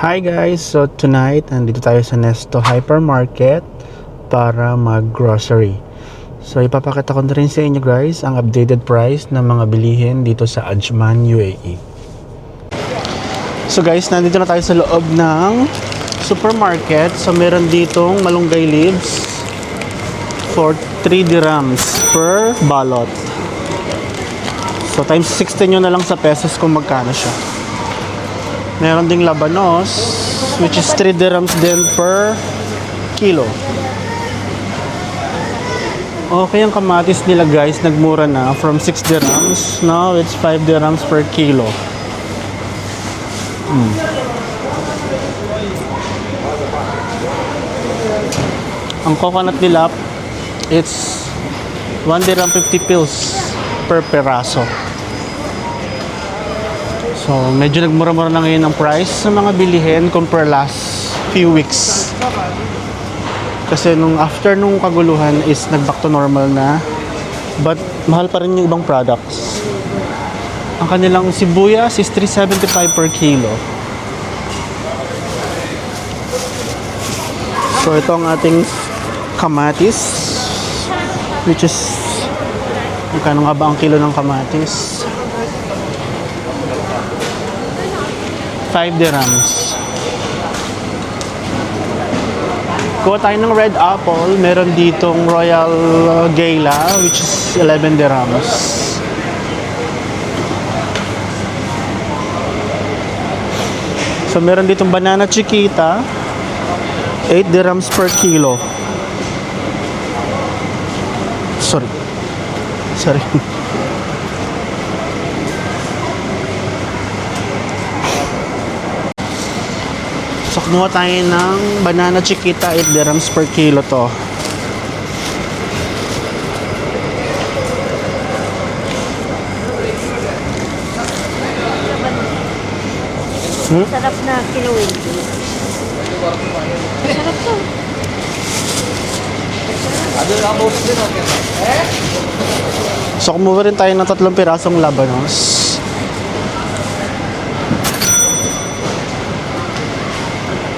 Hi guys! So tonight, nandito tayo sa Nesto Hypermarket para mag-grocery. So ipapakita ko na rin sa inyo guys ang updated price ng mga bilihin dito sa Ajman, UAE. So guys, nandito na tayo sa loob ng supermarket. So meron ditong malunggay leaves for 3 dirhams per balot. So times 16 nyo na lang sa pesos kung magkano siya. Meron ding labanos, which is 3 dirhams din per kilo. Okay, ang kamatis nila guys, nagmura na from 6 dirhams. Now, it's 5 dirhams per kilo. Ang coconut nila, it's 1 dirham 50 pils per peraso. So, medyo nagmura-mura na ngayon ang price ng mga bilihin compare last few weeks. Kasi nung after nung kaguluhan is nag-back to normal na. But mahal pa rin yung ibang products. Ang kanilang sibuyas is 375 per kilo. So, ito ang ating kamatis. Which is, magkano nga ba ang kilo ng kamatis? 5 dirhams. Kuha tayo ng red apple. Meron ditong Royal Gala, which is 11 dirhams. So, meron ditong banana chiquita, 8 dirhams per kilo. Sorry. So, kumuha tayo ng banana chiquita, 8 dirhams per kilo to. Sarap na kinuwin. Sarap to. So, kumuha rin tayo ng 3 pirasong labanos.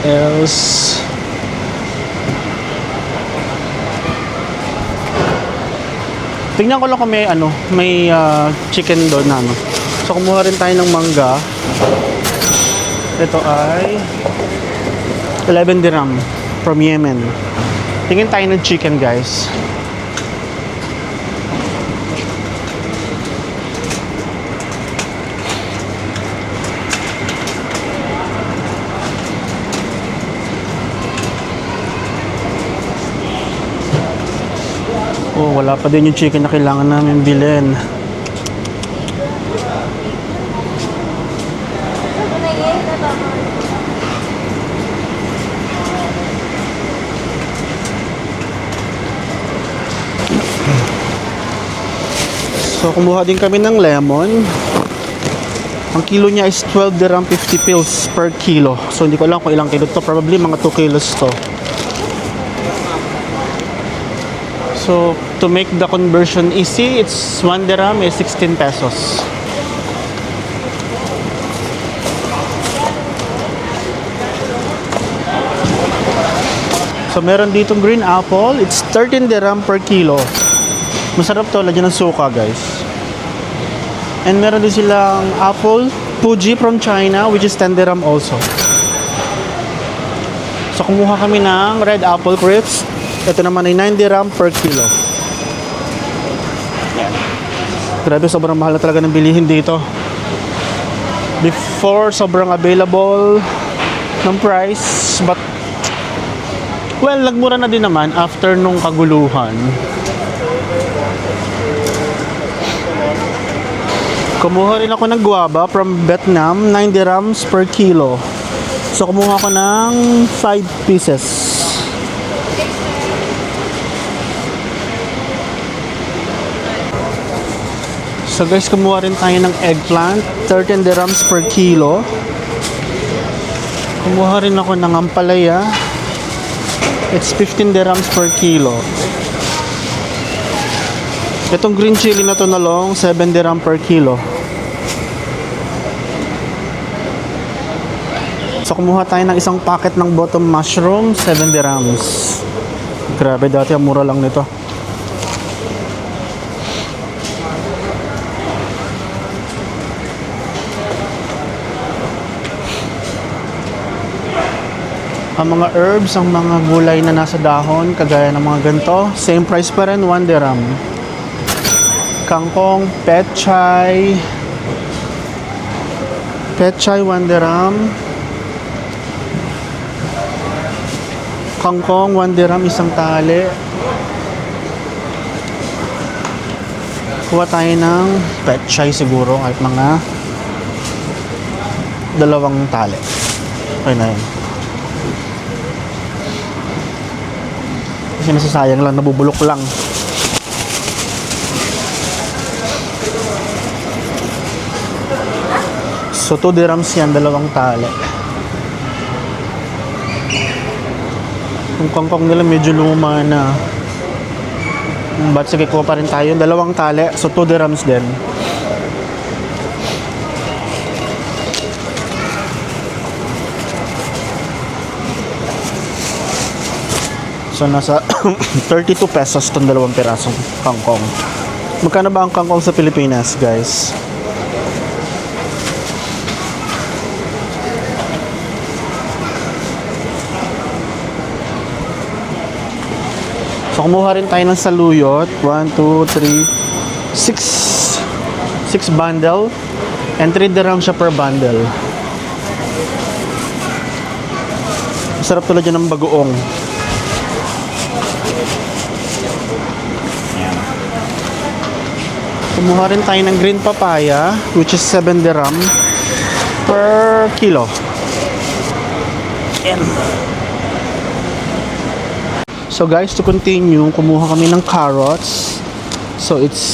Else, tingnan ko lang kung may chicken doon na So, kumuha rin tayo ng mangga. Ito ay 11 dirham from Yemen. Tingin tayo ng chicken guys. Oh, wala pa din yung chicken na kailangan namin bilhin. So, kumuha din kami ng lemon. Ang kilo niya is 12 dirham 50 pils per kilo. So, hindi ko alam kung ilang kilo to. Probably mga 2 kilos to. So, to make the conversion easy, it's 1 dirham is 16 pesos. So, meron ditong green apple. It's 13 dirham per kilo. Masarap to. Lagyan ng suka, guys. And meron din silang apple Fuji from China, which is 10 dirham also. So, kumuha kami ng red apple crisps. Ito naman ay 9 dirham per kilo. Yan. Grabe, sobrang mahal na talaga ng bilihin dito. Before, sobrang available ng price. But, well, nagmura na din naman after nung kaguluhan. Kumuha rin ako ng guava from Vietnam, 9 dirhams per kilo. So, kumuha ko ng 5 pieces. So guys, kumuha rin tayo ng eggplant, 13 dirhams per kilo. Kumuha rin ako ng ampalaya. It's 15 dirhams per kilo. Itong green chili na to na long, 7 dirham per kilo. So kumuha tayo ng isang packet ng bottom mushroom, 7 dirhams. Grabe, dati ang mura lang nito. Ang mga herbs, ang mga gulay na nasa dahon, kagaya ng mga ganito, same price pa rin, 1 dirham. Kangkong, pechay, 1 dirham. Kangkong, 1 dirham, isang tali. Kuha tayo ng pechay siguro, kahit mga 2 tali. Okay na yun. Kasi nasasayang lang, nabubulok lang. So 2 dirhams yan, 2 tali. Yung kangkong nila medyo luma na. But sige, kuha pa rin tayo, 2 tali. So 2 dirhams din. So nasa 32 pesos itong 2 pirasong kangkong. Magkano ba ang kangkong sa Pilipinas, guys? So kumuha rin tayo ng saluyot. 1, 2, 3 6 bundle. And 3 dirham siya per bundle. Masarap tulad yan ng bagoong. Kumuha rin tayo ng green papaya, which is 7 dirham per kilo. Yan. So guys, to continue, kumuha kami ng carrots. So it's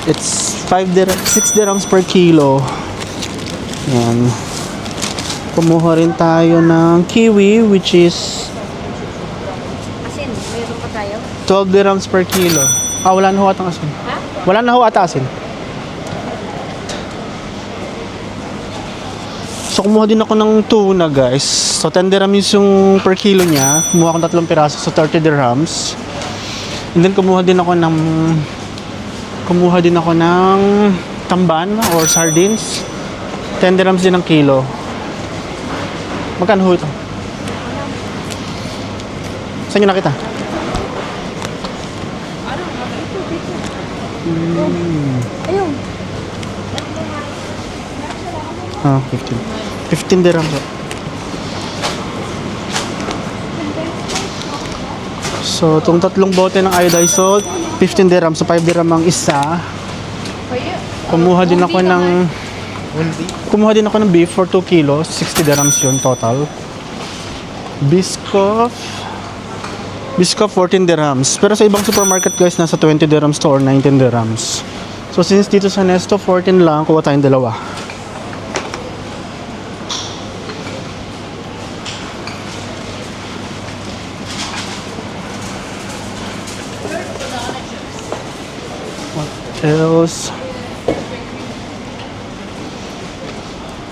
6 dirhams per kilo. Yan. Kumuha rin tayo ng kiwi, which is Asin, mayroon pa tayo? 12 dirhams per kilo. Wala na ho atang asin. Ha? Wala na ho ata asin. So kumuha din ako ng tuna, guys. So 10 dirhams yung per kilo niya. Kumuha akong 3 piraso, so 30 dirhams. And then kumuha din ako ng tamban or sardines. 10 dirhams din ang kilo. Magkano ho ito? Saan nyo nakita? Ayun. 15 dirhams. So, itong 3 bote ng iodized salt, 15 dirhams. So, 5 dirham ang isa. Kumuha din ako ng beef for 2 kilos. 60 dirhams yun total. Biscoff 14 dirhams. Pero sa ibang supermarket, guys, nasa 20 dirhams to or 19 dirhams. So, since dito sa Nesto, 14 lang, kuha tayong 2. Else,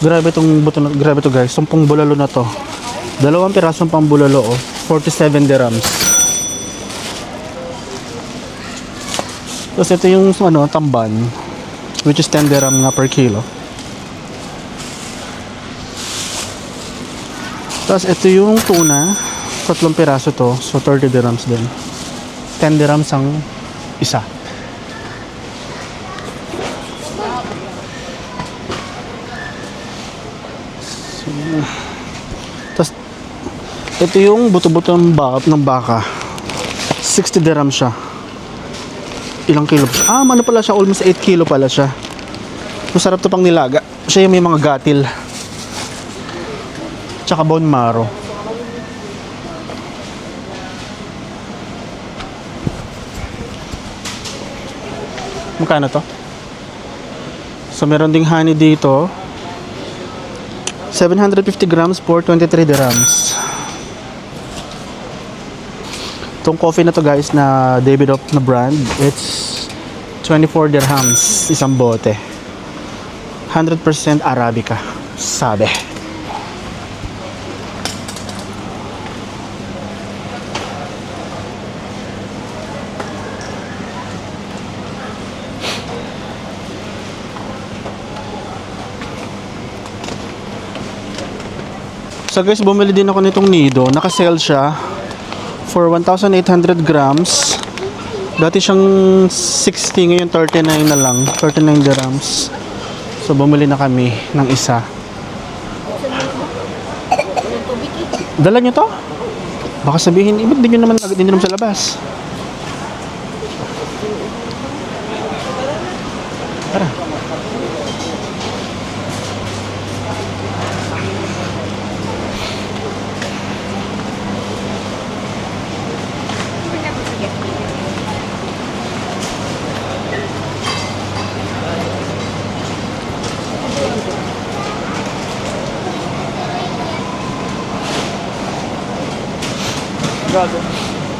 grabe to guys, itong pang bulalo na to, 2 pirasong pang bulalo, 47 dirhams. Tapos ito yung tamban, which is 10 dirham nga per kilo. Tapos ito yung tuna, 3 piraso to, so 30 dirhams din. 10 dirhams ang isa. Tapos ito yung buto-buto ng baka, 60 dirhams siya. Ilang kilo pa siya? Ano pala siya, almost 8 kilo pala siya. Masarap to pang nilaga. Siya yung may mga gatil tsaka bone marrow. Magkano to? So meron ding honey dito, 750 grams for 23 dirhams. Itong coffee na to, guys, na Davidoff na brand, it's 24 dirhams isang bote. 100% Arabica. Sabi. So guys, bumili din ako nitong nido. Naka-sale siya for 1,800 grams. Dati siyang 60, ngayon 39 na lang. 39 dirhams. So bumili na kami ng isa. Walang tubig eh. Dala nyo to? Baka sabihin, ibig din nyo naman agad din naman sa labas. Tara.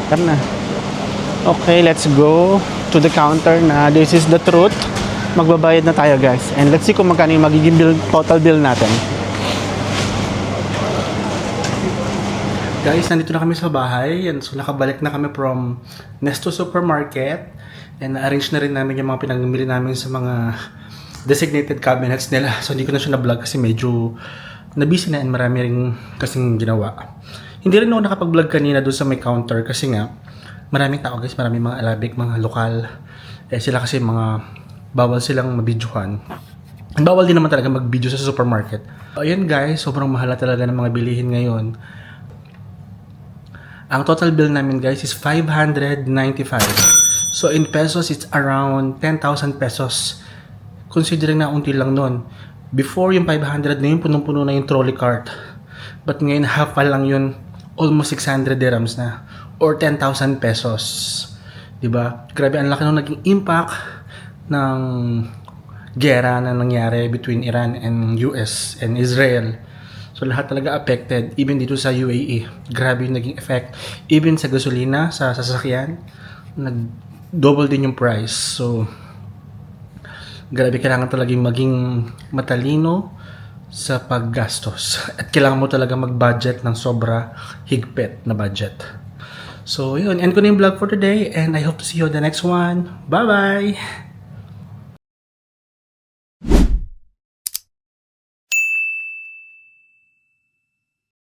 Tara na. Okay, let's go to the counter na. This is the truth. Magbabayad na tayo guys. And let's see kung magkano yung magiging bill, total bill natin. Guys, nandito na kami sa bahay. And so nakabalik na kami from Nesto Supermarket. And na-arrange na rin namin yung mga pinagmili namin sa mga designated cabinets nila. So hindi ko na siya na-vlog kasi medyo na-busy na and marami rin kasing ginawa. Hindi rin ako nakapag-vlog kanina doon sa may counter kasi nga maraming tao guys, maraming mga Arabic, mga lokal. Sila kasi mga bawal silang mabidyohan. Bawal din naman talaga mag-video sa supermarket. Ayun guys, sobrang mahal talaga ng mga bilihin ngayon. Ang total bill namin guys is 595. So in pesos, it's around 10,000 pesos. Considering na unti lang nun. Before yung 500 na yun, punong-puno na yung trolley cart. But ngayon, half pa lang yun, almost 600 dirhams na. Or 10,000 pesos. Diba? Grabe, ang laki nung naging impact ng gera na nangyari between Iran and US and Israel. So lahat talaga affected, even dito sa UAE. Grabe yung naging effect. Even sa gasolina, sa sasakyan, nag-double din yung price. So, grabe, kailangan talaga maging matalino sa paggastos. At kailangan mo talaga mag-budget ng sobra higpit na budget. So, yun. End ko na yung vlog for today and I hope to see you on the next one. Bye-bye!